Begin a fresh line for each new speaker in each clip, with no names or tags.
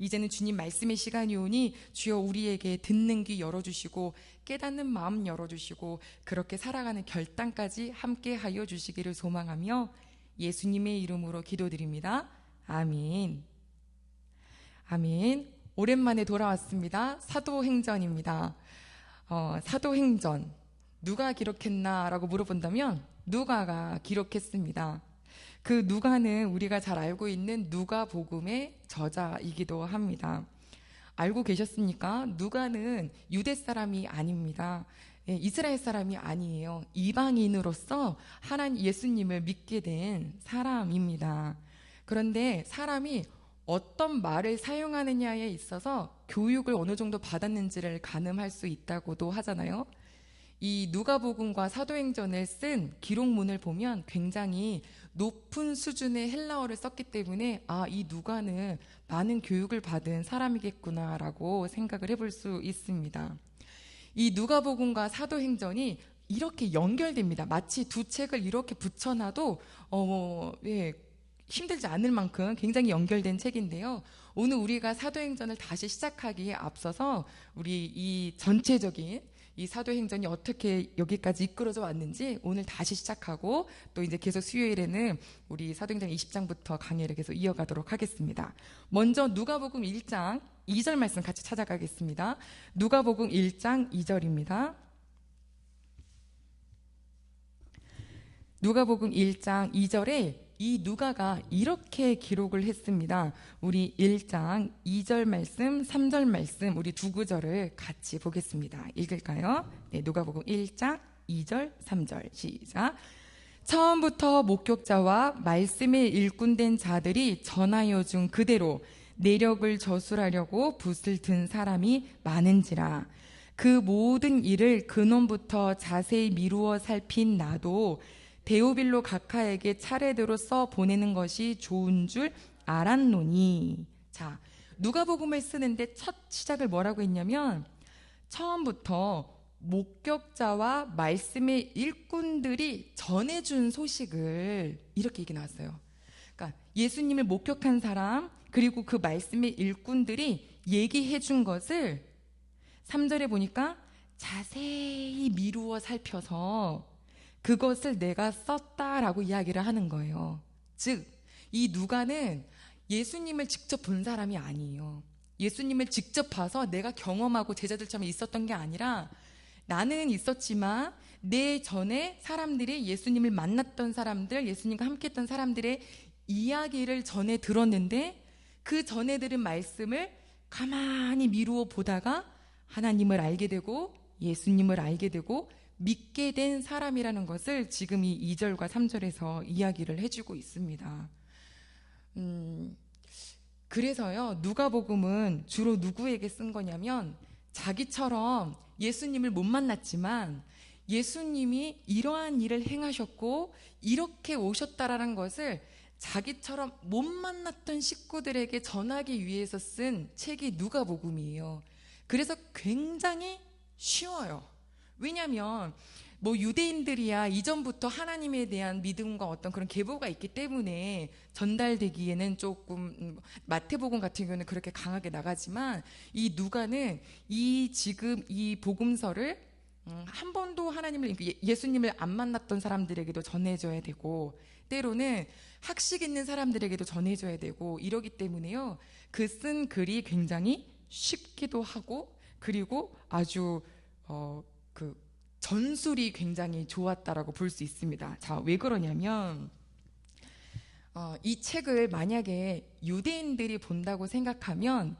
이제는 주님 말씀의 시간이 오니 주여 우리에게 듣는 귀 열어주시고 깨닫는 마음 열어주시고 그렇게 살아가는 결단까지 함께 하여 주시기를 소망하며 예수님의 이름으로 기도드립니다. 아멘. 아멘. 오랜만에 돌아왔습니다. 사도행전입니다. 사도행전 누가 기록했나 라고 물어본다면 누가가 기록했습니다. 그 누가는 우리가 잘 알고 있는 누가복음의 저자이기도 합니다. 알고 계셨습니까? 누가는 유대 사람이 아닙니다. 이스라엘 사람이 아니에요. 이방인으로서 하나님 예수님을 믿게 된 사람입니다. 그런데 사람이 어떤 말을 사용하느냐에 있어서 교육을 어느 정도 받았는지를 가늠할 수 있다고도 하잖아요. 이 누가복음과 사도행전을 쓴 기록문을 보면 굉장히 높은 수준의 헬라어를 썼기 때문에 이 누가는 많은 교육을 받은 사람이겠구나라고 생각을 해볼 수 있습니다. 이 누가복음과 사도행전이 이렇게 연결됩니다. 마치 두 책을 이렇게 붙여놔도 힘들지 않을 만큼 굉장히 연결된 책인데요. 오늘 우리가 사도행전을 다시 시작하기에 앞서서 우리 이 전체적인 이 사도행전이 어떻게 여기까지 이끌어져 왔는지 오늘 다시 시작하고 또 이제 계속 수요일에는 우리 사도행전 20장부터 강의를 계속 이어가도록 하겠습니다. 먼저 누가복음 1장 2절 말씀 같이 찾아가겠습니다. 누가복음 1장 2절입니다. 누가복음 1장 2절에 이 누가가 이렇게 기록을 했습니다. 우리 1장 2절 말씀, 3절 말씀 우리 두 구절을 같이 보겠습니다. 읽을까요? 네, 누가복음 1장 2절, 3절 시작. 처음부터 목격자와 말씀의 일꾼된 자들이 전하여 준 그대로 내력을 저술하려고 붓을 든 사람이 많은지라. 그 모든 일을 근원부터 자세히 미루어 살핀 나도 데오빌로 각하에게 차례대로 써 보내는 것이 좋은 줄 알았노니. 자, 누가복음을 쓰는데 첫 시작을 뭐라고 했냐면 처음부터 목격자와 말씀의 일꾼들이 전해준 소식을 이렇게 얘기 나왔어요. 그러니까 예수님을 목격한 사람 그리고 그 말씀의 일꾼들이 얘기해 준 것을 3절에 보니까 자세히 미루어 살펴서 그것을 내가 썼다라고 이야기를 하는 거예요. 즉, 이 누가는 예수님을 직접 본 사람이 아니에요. 예수님을 직접 봐서 내가 경험하고 제자들처럼 있었던 게 아니라 나는 있었지만 내 전에 사람들이 예수님을 만났던 사람들, 예수님과 함께했던 사람들의 이야기를 전해 들었는데 그 전해 들은 말씀을 가만히 미루어 보다가 하나님을 알게 되고 예수님을 알게 되고 믿게 된 사람이라는 것을 지금 이 2절과 3절에서 이야기를 해주고 있습니다. 그래서요, 누가복음은 주로 누구에게 쓴 거냐면 자기처럼 예수님을 못 만났지만 예수님이 이러한 일을 행하셨고 이렇게 오셨다라는 것을 자기처럼 못 만났던 식구들에게 전하기 위해서 쓴 책이 누가복음이에요. 그래서 굉장히 쉬워요. 왜냐하면 유대인들이야 이전부터 하나님에 대한 믿음과 어떤 그런 계보가 있기 때문에 전달되기에는 조금 마태복음 같은 경우는 그렇게 강하게 나가지만 이 누가는 지금 이 복음서를 한 번도 하나님을 예수님을 안 만났던 사람들에게도 전해줘야 되고 때로는 학식 있는 사람들에게도 전해줘야 되고 이러기 때문에요. 그 쓴 글이 굉장히 쉽기도 하고 그리고 아주 전술이 굉장히 좋았다라고 볼 수 있습니다. 자, 왜 그러냐면 이 책을 만약에 유대인들이 본다고 생각하면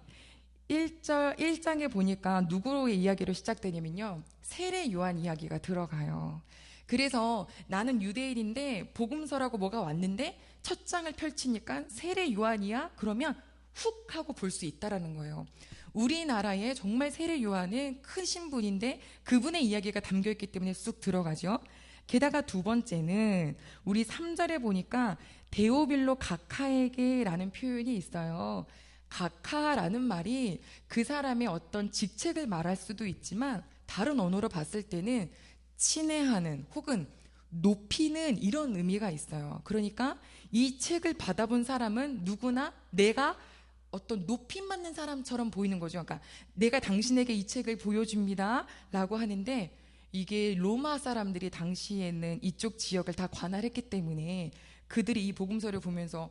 1장에 보니까 누구의 이야기로 시작되냐면요, 세례 요한 이야기가 들어가요. 그래서 나는 유대인인데 복음서라고 뭐가 왔는데 첫 장을 펼치니까 세례 요한이야? 그러면 훅 하고 볼 수 있다라는 거예요. 우리나라에 정말 세례 요한은 큰 신분인데 그분의 이야기가 담겨있기 때문에 쑥 들어가죠. 게다가 두 번째는 우리 3절에 보니까 데오빌로 각하에게 라는 표현이 있어요. 각하라는 말이 그 사람의 어떤 직책을 말할 수도 있지만 다른 언어로 봤을 때는 친애하는 혹은 높이는 이런 의미가 있어요. 그러니까 이 책을 받아본 사람은 누구나 내가 어떤 높임받는 사람처럼 보이는 거죠. 그러니까 내가 당신에게 이 책을 보여줍니다 라고 하는데, 이게 로마 사람들이 당시에는 이쪽 지역을 다 관할했기 때문에 그들이 이 복음서를 보면서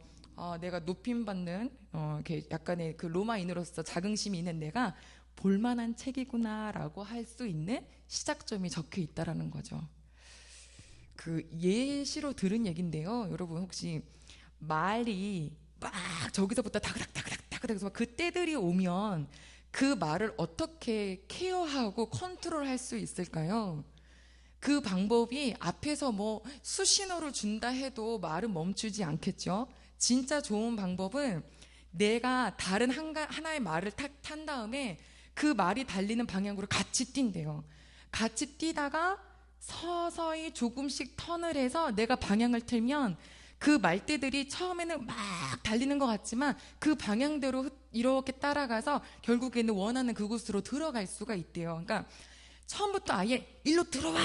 내가 높임받는 이렇게 약간의 그 로마인으로서 자긍심이 있는 내가 볼만한 책이구나라고 할 수 있는 시작점이 적혀 있다라는 거죠. 그 예시로 들은 얘긴데요. 여러분 혹시 말이 막 저기서부터 다그닥다그닥다그닥 해서 그 때들이 오면 그 말을 어떻게 케어하고 컨트롤할 수 있을까요? 그 방법이 앞에서 뭐 수신호를 준다 해도 말은 멈추지 않겠죠. 진짜 좋은 방법은 내가 다른 하나의 말을 탄 다음에 그 말이 달리는 방향으로 같이 뛴대요. 같이 뛰다가 서서히 조금씩 턴을 해서 내가 방향을 틀면 그 말대들이 처음에는 막 달리는 것 같지만 그 방향대로 이렇게 따라가서 결국에는 원하는 그곳으로 들어갈 수가 있대요. 그러니까 처음부터 아예 일로 들어와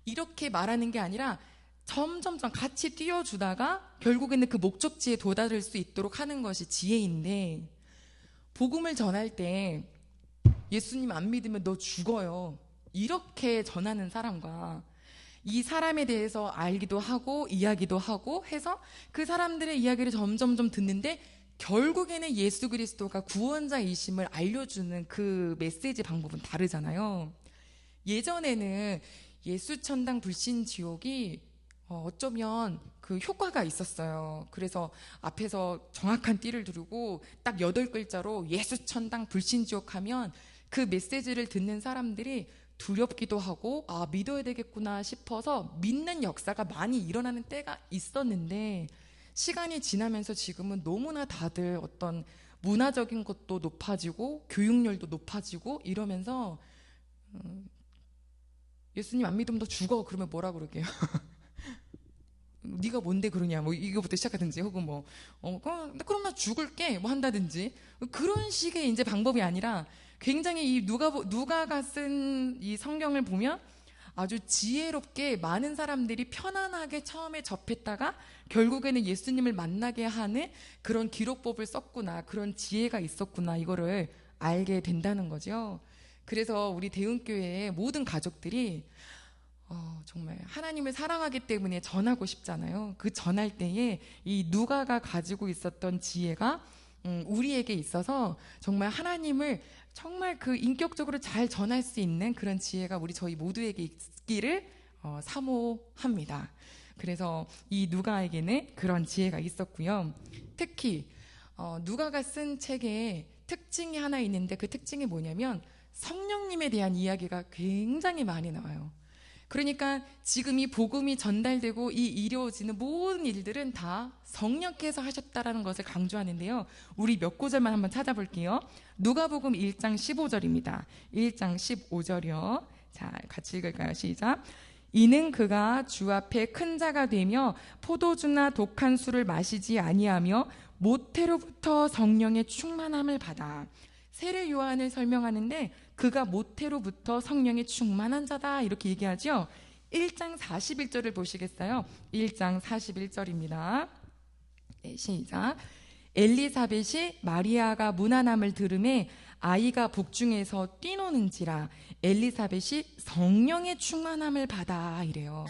이렇게 말하는 게 아니라 점점점 같이 띄워주다가 결국에는 그 목적지에 도달할 수 있도록 하는 것이 지혜인데, 복음을 전할 때 예수님 안 믿으면 너 죽어요 이렇게 전하는 사람과, 이 사람에 대해서 알기도 하고 이야기도 하고 해서 그 사람들의 이야기를 점점점 듣는데 결국에는 예수 그리스도가 구원자이심을 알려주는 그 메시지 방법은 다르잖아요. 예전에는 예수 천당 불신 지옥이 어쩌면 그 효과가 있었어요. 그래서 앞에서 정확한 띠를 두르고 딱 8글자로 예수 천당 불신 지옥 하면 그 메시지를 듣는 사람들이 두렵기도 하고 믿어야 되겠구나 싶어서 믿는 역사가 많이 일어나는 때가 있었는데, 시간이 지나면서 지금은 너무나 다들 어떤 문화적인 것도 높아지고 교육열도 높아지고 이러면서 예수님 안 믿으면 너 죽어 그러면 뭐라 그러게요? 네가 뭔데 그러냐 뭐 이거부터 시작하든지, 혹은 그럼 나 죽을게 뭐 한다든지, 그런 식의 이제 방법이 아니라 굉장히 이 누가가 쓴 이 성경을 보면 아주 지혜롭게 많은 사람들이 편안하게 처음에 접했다가 결국에는 예수님을 만나게 하는 그런 기록법을 썼구나, 그런 지혜가 있었구나, 이거를 알게 된다는 거죠. 그래서 우리 대흥교회의 모든 가족들이 정말 하나님을 사랑하기 때문에 전하고 싶잖아요. 그 전할 때에 이 누가가 가지고 있었던 지혜가 우리에게 있어서 정말 하나님을 정말 그 인격적으로 잘 전할 수 있는 그런 지혜가 저희 모두에게 있기를 사모합니다. 그래서 이 누가에게는 그런 지혜가 있었고요. 특히 누가가 쓴 책에 특징이 하나 있는데, 그 특징이 뭐냐면 성령님에 대한 이야기가 굉장히 많이 나와요. 그러니까 지금 이 복음이 전달되고 이 이루어지는 모든 일들은 다 성령께서 하셨다라는 것을 강조하는데요. 우리 몇 구절만 한번 찾아볼게요. 누가복음 1장 15절입니다. 1장 15절이요. 자, 같이 읽을까요? 시작. 이는 그가 주 앞에 큰 자가 되며 포도주나 독한 술을 마시지 아니하며 모태로부터 성령의 충만함을 받아. 세례 요한을 설명하는데 그가 모태로부터 성령의 충만한 자다 이렇게 얘기하죠. 1장 41절을 보시겠어요? 1장 41절입니다. 네, 시작. 엘리사벳이 마리아가 문안함을 들음에 아이가 복중에서 뛰노는지라 엘리사벳이 성령의 충만함을 받아 이래요.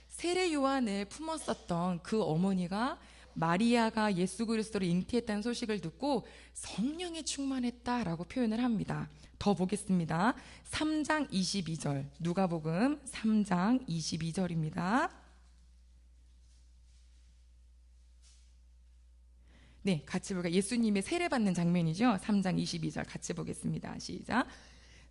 세례 요한을 품었었던 그 어머니가 마리아가 예수 그리스도를 잉태했다는 소식을 듣고 성령에 충만했다라고 표현을 합니다. 더 보겠습니다. 3장 22절, 누가복음 3장 22절입니다. 네, 같이 볼까요? 예수님의 세례받는 장면이죠. 3장 22절 같이 보겠습니다. 시작.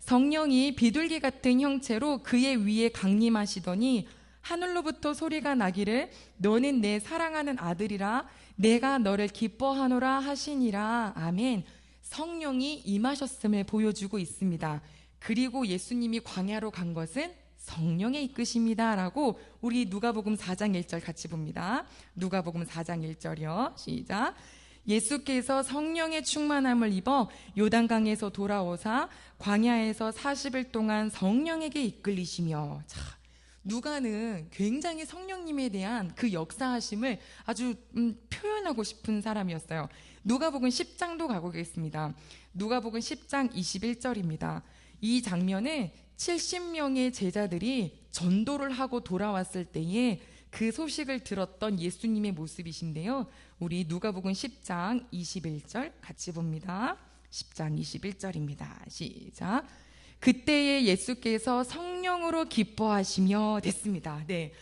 성령이 비둘기 같은 형체로 그의 위에 강림하시더니 하늘로부터 소리가 나기를 너는 내 사랑하는 아들이라 내가 너를 기뻐하노라 하시니라. 아멘. 성령이 임하셨음을 보여주고 있습니다. 그리고 예수님이 광야로 간 것은 성령의 이끄심이다 라고 우리 누가복음 4장 1절 같이 봅니다. 누가복음 4장 1절이요. 시작. 예수께서 성령의 충만함을 입어 요단강에서 돌아오사 광야에서 40일 동안 성령에게 이끌리시며. 자, 누가는 굉장히 성령님에 대한 그 역사하심을 아주 표현하고 싶은 사람이었어요. 누가복음 10장도 가보겠습니다. 누가복음 10장 21절입니다. 이 장면은 70명의 제자들이 전도를 하고 돌아왔을 때에 그 소식을 들었던 예수님의 모습이신데요. 우리 누가복음 10장 21절 같이 봅니다. 10장 21절입니다. 시작. 그때에 예수께서 성령으로 기뻐하시며 됐습니다. 네,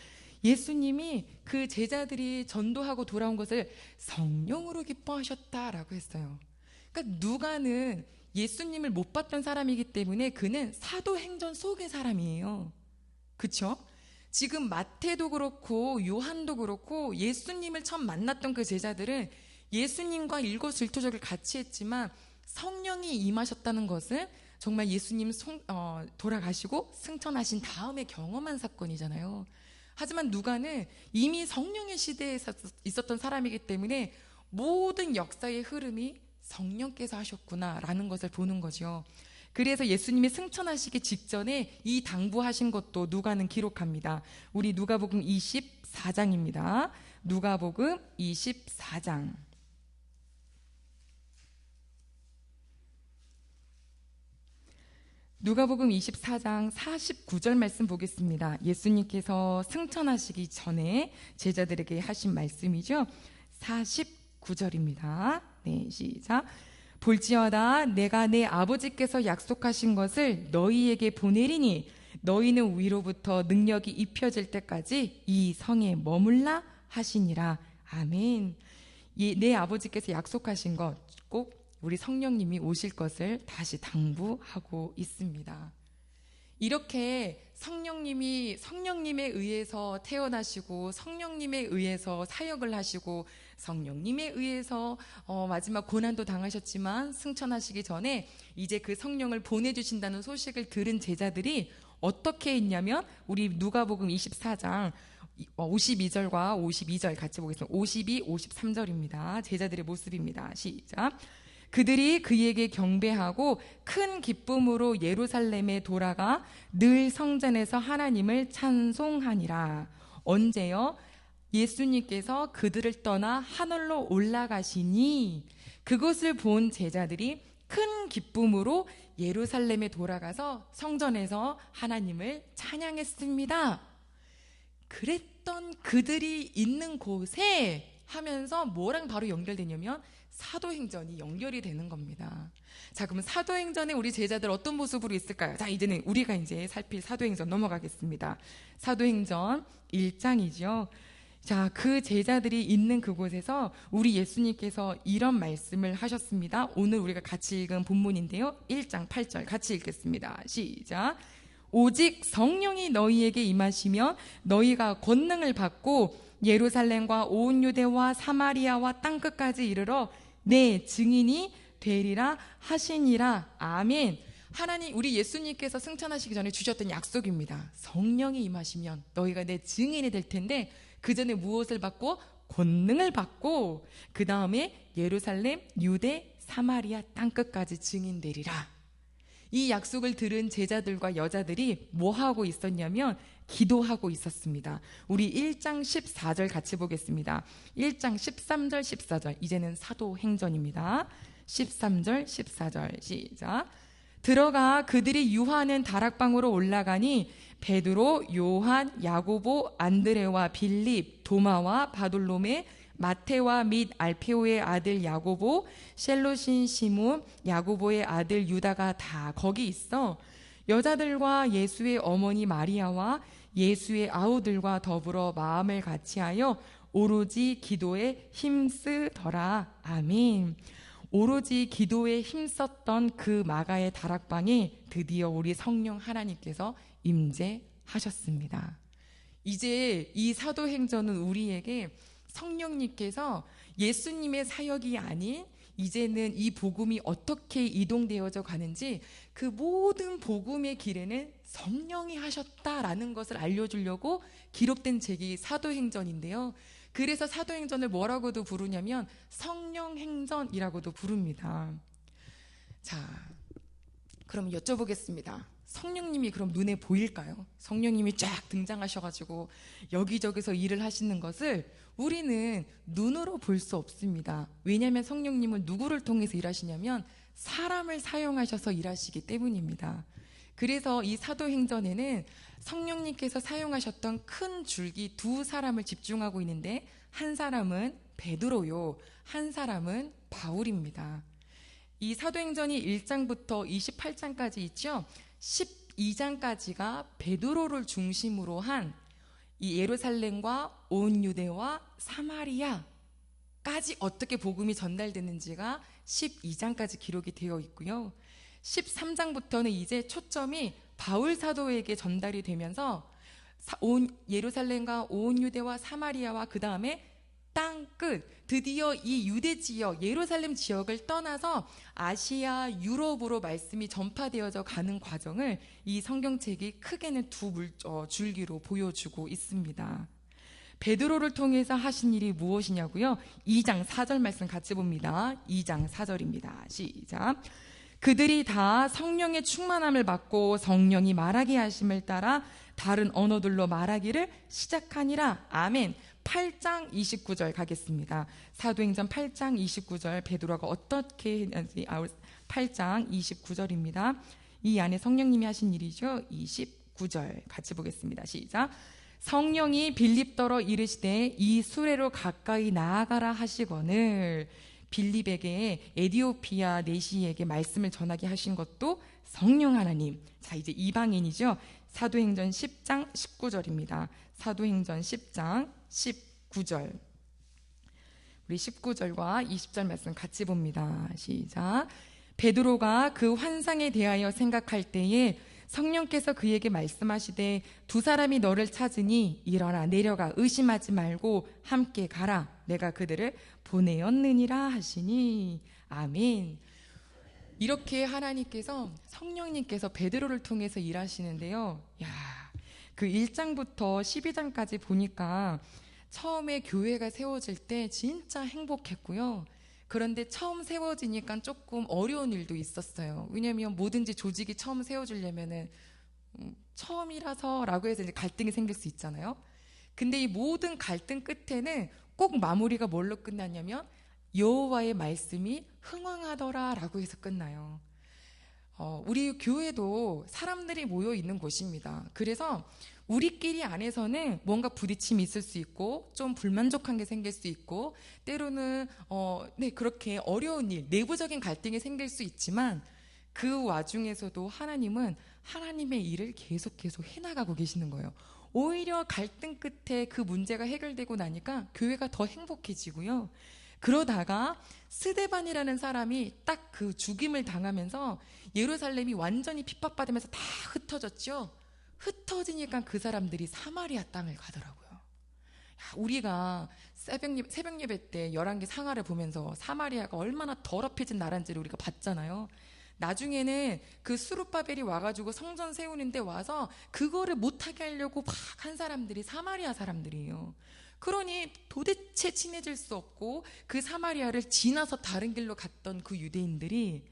예수님이 그 제자들이 전도하고 돌아온 것을 성령으로 기뻐하셨다라고 했어요. 그러니까 누가는 예수님을 못 봤던 사람이기 때문에 그는 사도행전 속의 사람이에요. 그렇죠? 지금 마태도 그렇고 요한도 그렇고 예수님을 처음 만났던 그 제자들은 예수님과 일거수일투족을 같이 했지만 성령이 임하셨다는 것은 정말 예수님 돌아가시고 승천하신 다음에 경험한 사건이잖아요. 하지만 누가는 이미 성령의 시대에 있었던 사람이기 때문에 모든 역사의 흐름이 성령께서 하셨구나라는 것을 보는 거죠. 그래서 예수님이 승천하시기 직전에 이 당부하신 것도 누가는 기록합니다. 우리 누가복음 24장입니다. 누가복음 24장. 누가복음 24장 49절 말씀 보겠습니다. 예수님께서 승천하시기 전에 제자들에게 하신 말씀이죠. 49절입니다. 네, 시작. 볼지어다 내가 내 아버지께서 약속하신 것을 너희에게 보내리니 너희는 위로부터 능력이 입혀질 때까지 이 성에 머물라 하시니라. 아멘. 내 아버지께서 약속하신 것, 꼭 우리 성령님이 오실 것을 다시 당부하고 있습니다. 이렇게 성령님에 의해서 태어나시고 성령님에 의해서 사역을 하시고 성령님에 의해서 마지막 고난도 당하셨지만 승천하시기 전에 이제 그 성령을 보내주신다는 소식을 들은 제자들이 어떻게 했냐면 우리 누가복음 24장 52절과 52절 같이 보겠습니다. 52, 53절입니다. 제자들의 모습입니다. 시작. 그들이 그에게 경배하고 큰 기쁨으로 예루살렘에 돌아가 늘 성전에서 하나님을 찬송하니라. 언제요? 예수님께서 그들을 떠나 하늘로 올라가시니 그것을 본 제자들이 큰 기쁨으로 예루살렘에 돌아가서 성전에서 하나님을 찬양했습니다. 그랬던 그들이 있는 곳에 하면서 뭐랑 바로 연결되냐면 사도행전이 연결이 되는 겁니다. 자, 그러면 사도행전에 우리 제자들 어떤 모습으로 있을까요? 자, 이제는 우리가 이제 살필 사도행전 넘어가겠습니다. 사도행전 1장이죠. 자, 그 제자들이 있는 그곳에서 우리 예수님께서 이런 말씀을 하셨습니다. 오늘 우리가 같이 읽은 본문인데요. 1장 8절 같이 읽겠습니다. 시작. 오직 성령이 너희에게 임하시면 너희가 권능을 받고 예루살렘과 온 유대와 사마리아와 땅끝까지 이르러 내 증인이 되리라 하시니라. 아멘. 하나님, 우리 예수님께서 승천하시기 전에 주셨던 약속입니다. 성령이 임하시면 너희가 내 증인이 될 텐데 그 전에 무엇을 받고? 권능을 받고 그 다음에 예루살렘, 유대, 사마리아 땅끝까지 증인되리라. 이 약속을 들은 제자들과 여자들이 뭐하고 있었냐면 기도하고 있었습니다. 우리 1장 14절 같이 보겠습니다. 1장 13절 14절 이제는 사도행전입니다. 13절 14절 시작. 들어가 그들이 유하는 다락방으로 올라가니 베드로, 요한, 야고보, 안드레와 빌립, 도마와 바돌로메, 마테와 및 알페오의 아들 야고보, 셀롯인 시몬, 야고보의 아들 유다가 다 거기 있어 여자들과 예수의 어머니 마리아와 예수의 아우들과 더불어 마음을 같이하여 오로지 기도에 힘쓰더라. 아멘. 오로지 기도에 힘썼던 그 마가의 다락방에 드디어 우리 성령 하나님께서 임재하셨습니다. 이제 이 사도행전은 우리에게 성령님께서 예수님의 사역이 아닌 이제는 이 복음이 어떻게 이동되어져 가는지 그 모든 복음의 길에는 성령이 하셨다라는 것을 알려주려고 기록된 책이 사도행전인데요. 그래서 사도행전을 뭐라고도 부르냐면 성령행전이라고도 부릅니다. 자, 그럼 여쭤보겠습니다. 성령님이 그럼 눈에 보일까요? 성령님이 쫙 등장하셔가지고 여기저기서 일을 하시는 것을 우리는 눈으로 볼 수 없습니다. 왜냐하면 성령님은 누구를 통해서 일하시냐면 사람을 사용하셔서 일하시기 때문입니다. 그래서 이 사도행전에는 성령님께서 사용하셨던 큰 줄기 두 사람을 집중하고 있는데, 한 사람은 베드로요, 한 사람은 바울입니다. 이 사도행전이 1장부터 28장까지 있죠. 12장까지가 베드로를 중심으로 한 이 예루살렘과 온 유대와 사마리아까지 어떻게 복음이 전달되는지가 12장까지 기록이 되어 있고요. 13장부터는 이제 초점이 바울 사도에게 전달이 되면서 온 예루살렘과 온 유대와 사마리아와 그 다음에 땅끝, 드디어 이 유대 지역, 예루살렘 지역을 떠나서 아시아, 유럽으로 말씀이 전파되어져 가는 과정을 이 성경책이 크게는 두 줄기로 보여주고 있습니다. 베드로를 통해서 하신 일이 무엇이냐고요? 2장 4절 말씀 같이 봅니다. 2장 4절입니다. 시작. 그들이 다 성령의 충만함을 받고 성령이 말하게 하심을 따라 다른 언어들로 말하기를 시작하니라. 아멘. 8장 29절 가겠습니다. 사도행전 8장 29절 베드로가 어떻게 했는지 8장 29절입니다. 이 안에 성령님이 하신 일이죠. 29절 같이 보겠습니다. 시작. 성령이 빌립더러 이르시되 이 수레로 가까이 나아가라 하시거늘. 빌립에게 에디오피아 내시에게 말씀을 전하게 하신 것도 성령 하나님. 자, 이제 이방인이죠. 사도행전 10장 19절입니다. 사도행전 10장 19절. 우리 19절과 20절 말씀 같이 봅니다. 시작. 베드로가 그 환상에 대하여 생각할 때에 성령께서 그에게 말씀하시되 두 사람이 너를 찾으니 일어나 내려가 의심하지 말고 함께 가라. 내가 그들을 보내었느니라 하시니. 아멘. 이렇게 하나님께서 성령님께서 베드로를 통해서 일하시는데요. 야, 그 1장부터 12장까지 보니까 처음에 교회가 세워질 때 진짜 행복했고요. 그런데 처음 세워지니까 조금 어려운 일도 있었어요. 왜냐하면 뭐든지 조직이 처음 세워지려면은 처음이라서라고 해서 이제 갈등이 생길 수 있잖아요. 근데 이 모든 갈등 끝에는 꼭 마무리가 뭘로 끝나냐면 여호와의 말씀이 흥왕하더라라고 해서 끝나요. 우리 교회도 사람들이 모여 있는 곳입니다. 그래서 우리끼리 안에서는 뭔가 부딪힘이 있을 수 있고 좀 불만족한 게 생길 수 있고 때로는 그렇게 어려운 일, 내부적인 갈등이 생길 수 있지만 그 와중에서도 하나님은 하나님의 일을 계속 해나가고 계시는 거예요. 오히려 갈등 끝에 그 문제가 해결되고 나니까 교회가 더 행복해지고요. 그러다가 스데반이라는 사람이 딱 그 죽임을 당하면서 예루살렘이 완전히 핍박받으면서 다 흩어졌죠. 흩어지니까 그 사람들이 사마리아 땅을 가더라고요. 우리가 새벽 예배 때 11개 상하를 보면서 사마리아가 얼마나 더럽혀진 나라인지를 우리가 봤잖아요. 나중에는 그 수룹바벨이 와가지고 성전 세우는데 와서 그거를 못하게 하려고 막 한 사람들이 사마리아 사람들이에요. 그러니 도대체 친해질 수 없고 그 사마리아를 지나서 다른 길로 갔던 그 유대인들이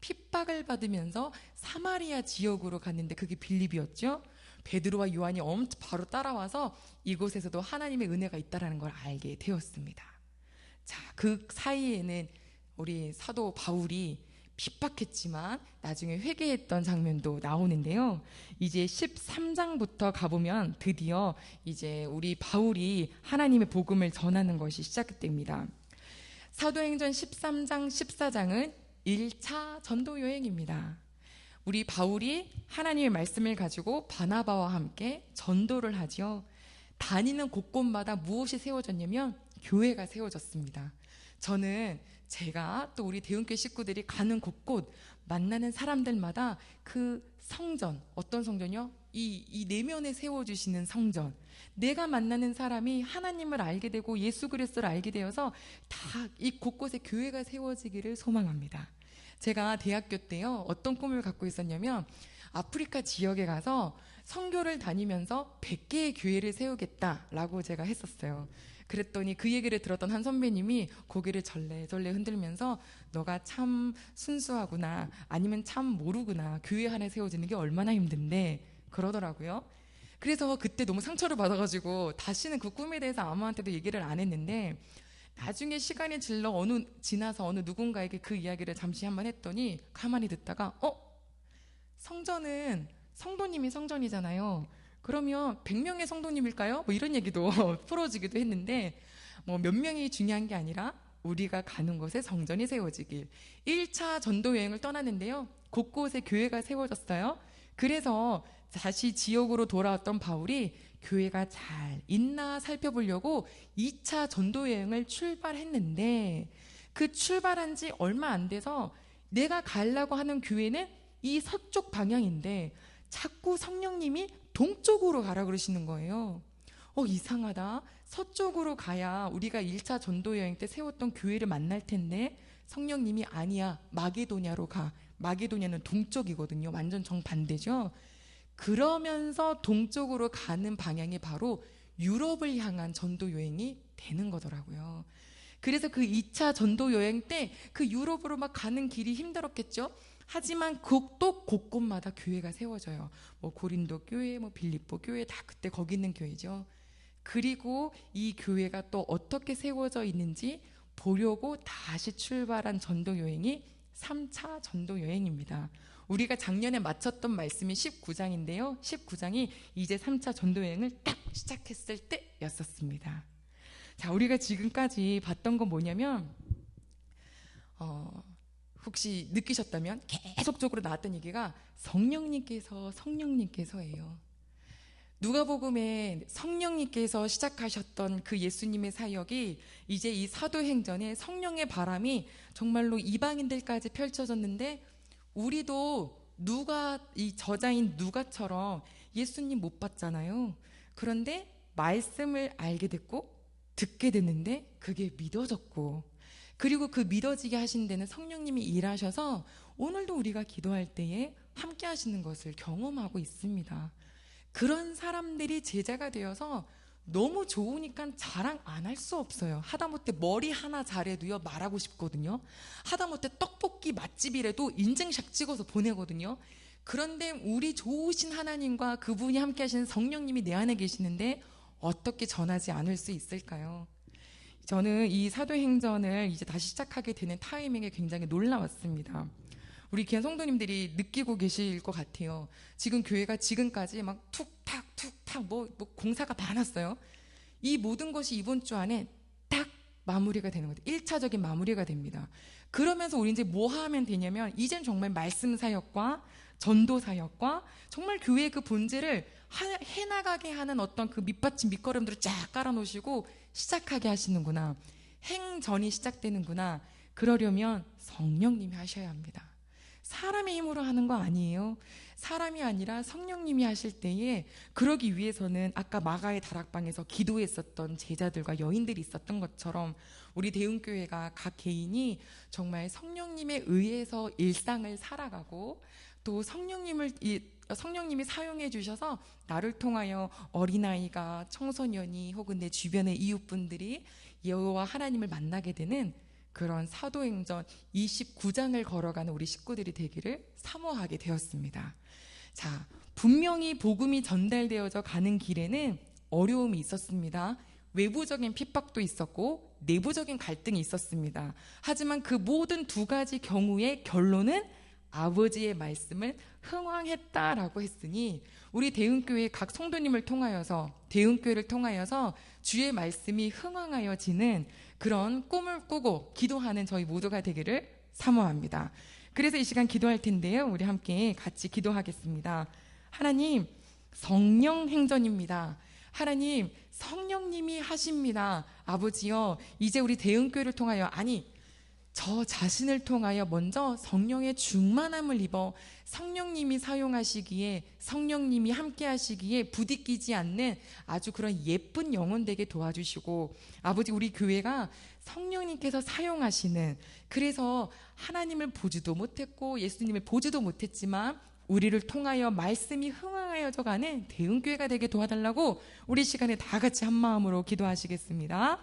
핍박을 받으면서 사마리아 지역으로 갔는데 그게 빌립이었죠. 베드로와 요한이 바로 따라와서 이곳에서도 하나님의 은혜가 있다는 걸 알게 되었습니다. 자, 그 사이에는 우리 사도 바울이 핍박했지만 나중에 회개했던 장면도 나오는데요. 이제 13장부터 가보면 드디어 이제 우리 바울이 하나님의 복음을 전하는 것이 시작됩니다. 사도행전 13장, 14장은 1차 전도 여행입니다. 우리 바울이 하나님의 말씀을 가지고 바나바와 함께 전도를 하죠. 다니는 곳곳마다 무엇이 세워졌냐면 교회가 세워졌습니다. 저는 제가 또 우리 대운교회 식구들이 가는 곳곳 만나는 사람들마다 그 성전, 어떤 성전이요? 이 내면에 세워주시는 성전, 내가 만나는 사람이 하나님을 알게 되고 예수 그리스도를 알게 되어서 다 이 곳곳에 교회가 세워지기를 소망합니다. 제가 대학교 때요, 어떤 꿈을 갖고 있었냐면 아프리카 지역에 가서 선교를 다니면서 100개의 교회를 세우겠다라고 제가 했었어요. 그랬더니 그 얘기를 들었던 한 선배님이 고개를 절레절레 흔들면서 너가 참 순수하구나, 아니면 참 모르구나, 교회 하나 세워지는 게 얼마나 힘든데 그러더라고요. 그래서 그때 너무 상처를 받아가지고 다시는 그 꿈에 대해서 아무한테도 얘기를 안 했는데, 나중에 시간이 지나서 어느 누군가에게 그 이야기를 잠시 한번 했더니 가만히 듣다가 성전은 성도님이 성전이잖아요. 그러면 100명의 성도님일까요? 뭐 이런 얘기도 풀어지기도 했는데, 뭐 몇 명이 중요한 게 아니라 우리가 가는 곳에 성전이 세워지길. 1차 전도 여행을 떠났는데요, 곳곳에 교회가 세워졌어요. 그래서 다시 지역으로 돌아왔던 바울이 교회가 잘 있나 살펴보려고 2차 전도 여행을 출발했는데, 그 출발한 지 얼마 안 돼서 내가 가려고 하는 교회는 이 서쪽 방향인데 자꾸 성령님이 동쪽으로 가라 그러시는 거예요. 이상하다. 서쪽으로 가야 우리가 1차 전도 여행 때 세웠던 교회를 만날 텐데 성령님이 아니야, 마게도냐로 가. 마게도냐는 동쪽이거든요. 완전 정반대죠. 그러면서 동쪽으로 가는 방향이 바로 유럽을 향한 전도 여행이 되는 거더라고요. 그래서 그 2차 전도 여행 때 그 유럽으로 막 가는 길이 힘들었겠죠. 하지만 또 곳곳마다 교회가 세워져요. 뭐 고린도 교회, 뭐 빌립보 교회, 다 그때 거기 있는 교회죠. 그리고 이 교회가 또 어떻게 세워져 있는지 보려고 다시 출발한 전도 여행이 3차 전도 여행입니다. 우리가 작년에 마쳤던 말씀이 19장인데요. 19장이 이제 3차 전도 여행을 딱 시작했을 때였었습니다. 자, 우리가 지금까지 봤던 건 뭐냐면, 혹시 느끼셨다면 계속적으로 나왔던 얘기가 성령님께서예요. 누가복음에 성령님께서 시작하셨던 그 예수님의 사역이 이제 이 사도행전에 성령의 바람이 정말로 이방인들까지 펼쳐졌는데, 우리도 이 저자인 누가처럼 예수님 못 봤잖아요. 그런데 말씀을 알게 됐고 듣게 됐는데 그게 믿어졌고, 그리고 그 믿어지게 하신 데는 성령님이 일하셔서 오늘도 우리가 기도할 때에 함께 하시는 것을 경험하고 있습니다. 그런 사람들이 제자가 되어서 너무 좋으니까 자랑 안 할 수 없어요. 하다못해 머리 하나 잘해도요 말하고 싶거든요. 하다못해 떡볶이 맛집이라도 인증샷 찍어서 보내거든요. 그런데 우리 좋으신 하나님과 그분이 함께 하시는 성령님이 내 안에 계시는데 어떻게 전하지 않을 수 있을까요? 저는 이 사도행전을 이제 다시 시작하게 되는 타이밍에 굉장히 놀라웠습니다. 우리 귀한 성도님들이 느끼고 계실 것 같아요. 지금 교회가 지금까지 막 툭탁 뭐 공사가 많았어요. 이 모든 것이 이번 주 안에 딱 마무리가 되는 거죠. 1차적인 마무리가 됩니다. 그러면서 우리 이제 뭐 하면 되냐면, 이젠 정말 말씀 사역과 전도 사역과 정말 교회의 그 본질을 해나가게 하는 어떤 그 밑받침 밑거름들을 쫙 깔아놓으시고 시작하게 하시는구나. 행전이 시작되는구나. 그러려면 성령님이 하셔야 합니다. 사람의 힘으로 하는 거 아니에요. 사람이 아니라 성령님이 하실 때에, 그러기 위해서는 아까 마가의 다락방에서 기도했었던 제자들과 여인들이 있었던 것처럼 우리 대흥교회가 각 개인이 정말 성령님에 의해서 일상을 살아가고, 또 성령님이 사용해 주셔서 나를 통하여 어린아이가, 청소년이, 혹은 내 주변의 이웃분들이 여호와 하나님을 만나게 되는 그런 사도행전 29장을 걸어가는 우리 식구들이 되기를 사모하게 되었습니다. 자, 분명히 복음이 전달되어져 가는 길에는 어려움이 있었습니다. 외부적인 핍박도 있었고 내부적인 갈등이 있었습니다. 하지만 그 모든 두 가지 경우의 결론은 아버지의 말씀을 흥왕했다라고 했으니, 우리 대흥교회 각 성도님을 통하여서, 대흥교회를 통하여서 주의 말씀이 흥왕하여지는 그런 꿈을 꾸고 기도하는 저희 모두가 되기를 사모합니다. 그래서 이 시간 기도할 텐데요, 우리 함께 같이 기도하겠습니다. 하나님, 성령 행전입니다. 하나님, 성령님이 하십니다. 아버지여, 이제 우리 대흥교회를 통하여, 아니 저 자신을 통하여 먼저 성령의 충만함을 입어 성령님이 사용하시기에, 성령님이 함께 하시기에 부딪히지 않는 아주 그런 예쁜 영혼 되게 도와주시고, 아버지, 우리 교회가 성령님께서 사용하시는, 그래서 하나님을 보지도 못했고 예수님을 보지도 못했지만 우리를 통하여 말씀이 흥황하여져 가는 대흥교회가 되게 도와달라고 우리 시간에 다 같이 한 마음으로 기도하시겠습니다.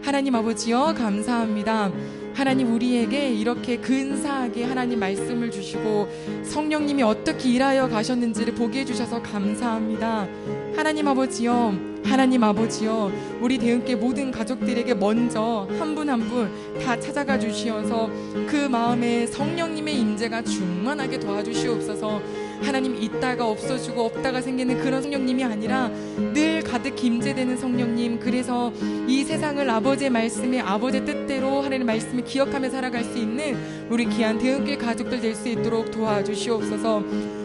하나님 아버지여, 감사합니다. 하나님, 우리에게 이렇게 근사하게 하나님 말씀을 주시고 성령님이 어떻게 일하여 가셨는지를 보게 해주셔서 감사합니다. 하나님 아버지여, 우리 대흥교회 모든 가족들에게 먼저 한 분 한 분 다 찾아가 주시어서 그 마음에 성령님의 임재가 충만하게 도와주시옵소서. 하나님, 있다가 없어지고 없다가 생기는 그런 성령님이 아니라 늘 가득 임재되는 성령님, 그래서 이 세상을 아버지의 말씀에, 아버지의 뜻대로 하나님의 말씀을 기억하며 살아갈 수 있는 우리 귀한 대흥교회 가족들 될 수 있도록 도와주시옵소서.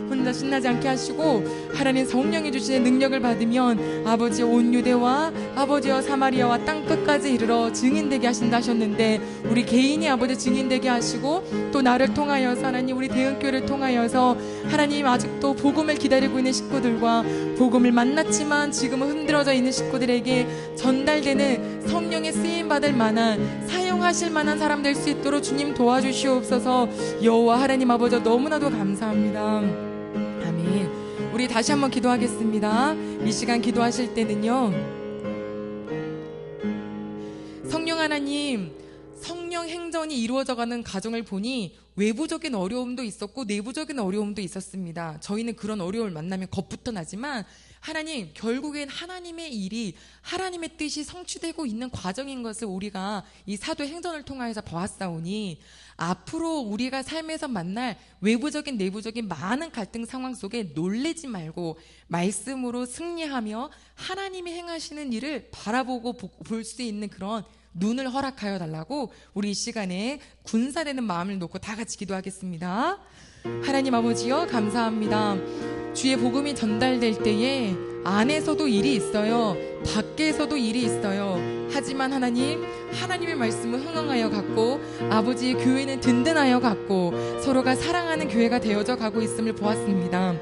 혼자 신나지 않게 하시고 하나님 성령이 주시는 능력을 받으면 아버지의 온 유대와 아버지여 사마리아와 땅끝까지 이르러 증인되게 하신다 하셨는데, 우리 개인이 아버지 증인되게 하시고 또 나를 통하여서 하나님 우리 대흥교회를 통하여서 하나님 아직도 복음을 기다리고 있는 식구들과 복음을 만났지만 지금은 흔들어져 있는 식구들에게 전달되는 성령의 쓰임받을 만한, 사용하실 만한 사람 될 수 있도록 주님 도와주시옵소서. 여호와 하나님 아버지, 너무나도 감사합니다. 아멘. 우리 다시 한번 기도하겠습니다. 이 시간 기도하실 때는요, 성령 하나님, 성령 행전이 이루어져가는 가정을 보니 외부적인 어려움도 있었고 내부적인 어려움도 있었습니다. 저희는 그런 어려움을 만나면 겁부터 나지만 하나님, 결국엔 하나님의 일이, 하나님의 뜻이 성취되고 있는 과정인 것을 우리가 이 사도의 행전을 통하여서 보았사오니, 앞으로 우리가 삶에서 만날 외부적인 내부적인 많은 갈등 상황 속에 놀래지 말고 말씀으로 승리하며 하나님이 행하시는 일을 바라보고 볼 수 있는 그런 눈을 허락하여 달라고 우리 이 시간에 군사되는 마음을 놓고 다 같이 기도하겠습니다. 하나님 아버지여, 감사합니다. 주의 복음이 전달될 때에 안에서도 일이 있어요. 밖에서도 일이 있어요. 하지만 하나님, 하나님의 말씀은 흥황하여 갔고 아버지의 교회는 든든하여 갔고 서로가 사랑하는 교회가 되어져 가고 있음을 보았습니다.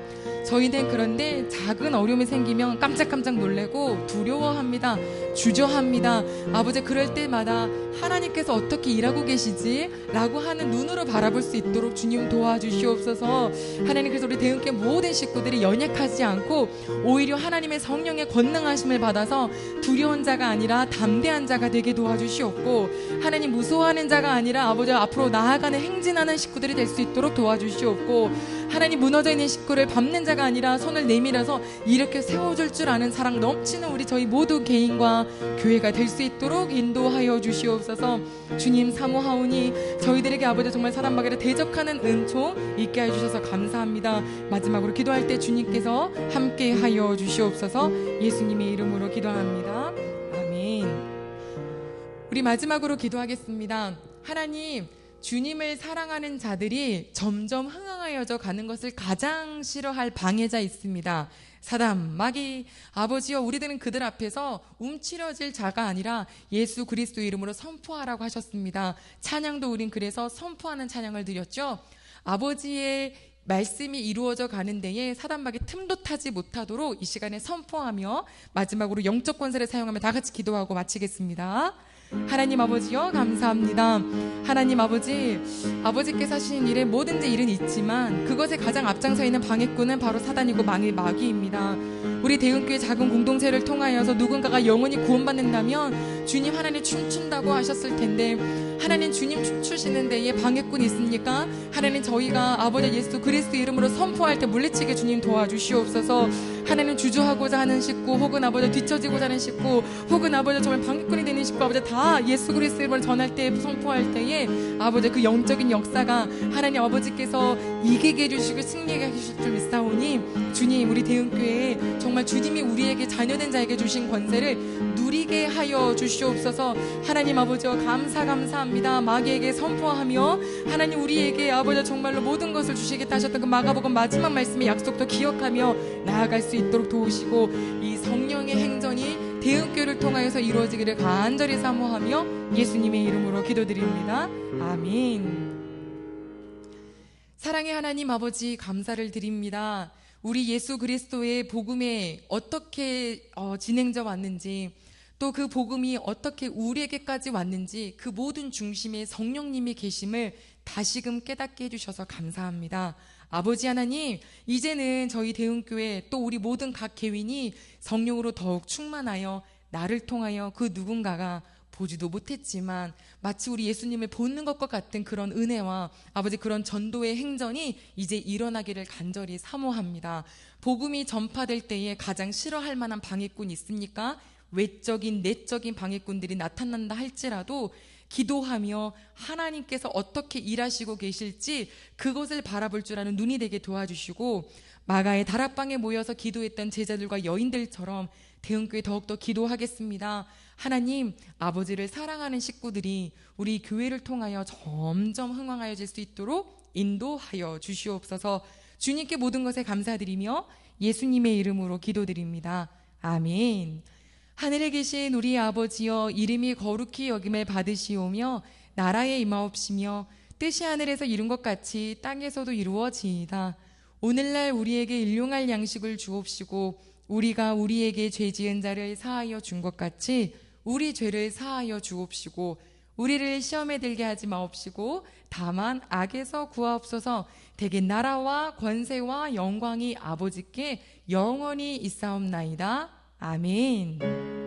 저희는 그런데 작은 어려움이 생기면 깜짝깜짝 놀래고 두려워합니다. 주저합니다. 아버지, 그럴 때마다 하나님께서 어떻게 일하고 계시지? 라고 하는 눈으로 바라볼 수 있도록 주님 도와주시옵소서. 하나님, 그래서 우리 대흥교회 모든 식구들이 연약하지 않고 오히려 하나님의 성령의 권능하심을 받아서 두려운 자가 아니라 담대한 자가 되게 도와주시옵고, 하나님 무서워하는 자가 아니라 아버지 앞으로 나아가는 행진하는 식구들이 될 수 있도록 도와주시옵고, 하나님 무너져 있는 식구를 밟는 자가 아니라 손을 내밀어서 이렇게 세워줄 줄 아는 사랑 넘치는 우리 저희 모두 개인과 교회가 될 수 있도록 인도하여 주시옵소서. 주님 사모하오니 저희들에게 아버지 정말 사람마귀를 대적하는 은총 있게 해주셔서 감사합니다. 마지막으로 기도할 때 주님께서 함께 하여 주시옵소서. 예수님의 이름으로 기도합니다. 아멘. 우리 마지막으로 기도하겠습니다. 하나님, 주님을 사랑하는 자들이 점점 흥황하여져 가는 것을 가장 싫어할 방해자 있습니다. 사단, 마귀. 아버지여, 우리들은 그들 앞에서 움츠러질 자가 아니라 예수 그리스도 이름으로 선포하라고 하셨습니다. 찬양도 우린 그래서 선포하는 찬양을 드렸죠. 아버지의 말씀이 이루어져 가는 데에 사단마귀 틈도 타지 못하도록 이 시간에 선포하며 마지막으로 영적 권세를 사용하며 다 같이 기도하고 마치겠습니다. 하나님 아버지여, 감사합니다. 하나님 아버지, 아버지께서 하시는 일에 뭐든지 일은 있지만 그것에 가장 앞장서 있는 방해꾼은 바로 사단이고 마귀입니다. 우리 대흥교회 작은 공동체를 통하여서 누군가가 영원히 구원받는다면 주님, 하나님 춤춘다고 하셨을 텐데, 하나님 주님 춤추시는 데에 방해꾼이 있습니까? 하나님, 저희가 아버지 예수 그리스도 이름으로 선포할 때 물리치게 주님 도와주시옵소서. 하나님, 주저하고자 하는 식구, 혹은 아버지 뒤처지고자 하는 식구, 혹은 아버지 정말 방해꾼이 되는 식구, 아버지 다 예수 그리스도 이름으로 전할 때, 선포할 때에 아버지 그 영적인 역사가 하나님 아버지께서 이기게 해주시고 승리하게 해주실 줄 믿사오니, 주님, 우리 대흥교회에 정말 주님이 우리에게 자녀된 자에게 주신 권세를 누리게 하여 주시옵소서. 하나님 아버지와 감사합니다. 마귀에게 선포하며 하나님 우리에게 아버지 정말로 모든 것을 주시겠다 하셨던 그 마가복음 마지막 말씀의 약속도 기억하며 나아갈 수 있도록 도우시고, 이 성령의 행전이 대흥교회를 통하여서 이루어지기를 간절히 사모하며 예수님의 이름으로 기도드립니다. 아멘. 사랑의 하나님 아버지, 감사를 드립니다. 우리 예수 그리스도의 복음에 어떻게 진행져 왔는지, 또 그 복음이 어떻게 우리에게까지 왔는지 그 모든 중심에 성령님이 계심을 다시금 깨닫게 해주셔서 감사합니다. 아버지 하나님, 이제는 저희 대흥교회 또 우리 모든 각 개인이 성령으로 더욱 충만하여 나를 통하여 그 누군가가 보지도 못했지만 마치 우리 예수님을 보는 것과 같은 그런 은혜와 아버지 그런 전도의 행전이 이제 일어나기를 간절히 사모합니다. 복음이 전파될 때에 가장 싫어할 만한 방해꾼이 있습니까? 외적인 내적인 방해꾼들이 나타난다 할지라도 기도하며 하나님께서 어떻게 일하시고 계실지 그것을 바라볼 줄 아는 눈이 되게 도와주시고 마가의 다락방에 모여서 기도했던 제자들과 여인들처럼 대흥교회 더욱더 기도하겠습니다. 하나님, 아버지를 사랑하는 식구들이 우리 교회를 통하여 점점 흥왕하여질 수 있도록 인도하여 주시옵소서. 주님께 모든 것에 감사드리며 예수님의 이름으로 기도드립니다. 아멘. 하늘에 계신 우리 아버지여, 이름이 거룩히 여김을 받으시오며 나라에 임하옵시며 뜻이 하늘에서 이룬 것 같이 땅에서도 이루어지이다. 오늘날 우리에게 일용할 양식을 주옵시고 우리가 우리에게 죄 지은 자를 사하여 준 것 같이 우리 죄를 사하여 주옵시고 우리를 시험에 들게 하지 마옵시고 다만 악에서 구하옵소서. 대개 나라와 권세와 영광이 아버지께 영원히 있사옵나이다. 아멘.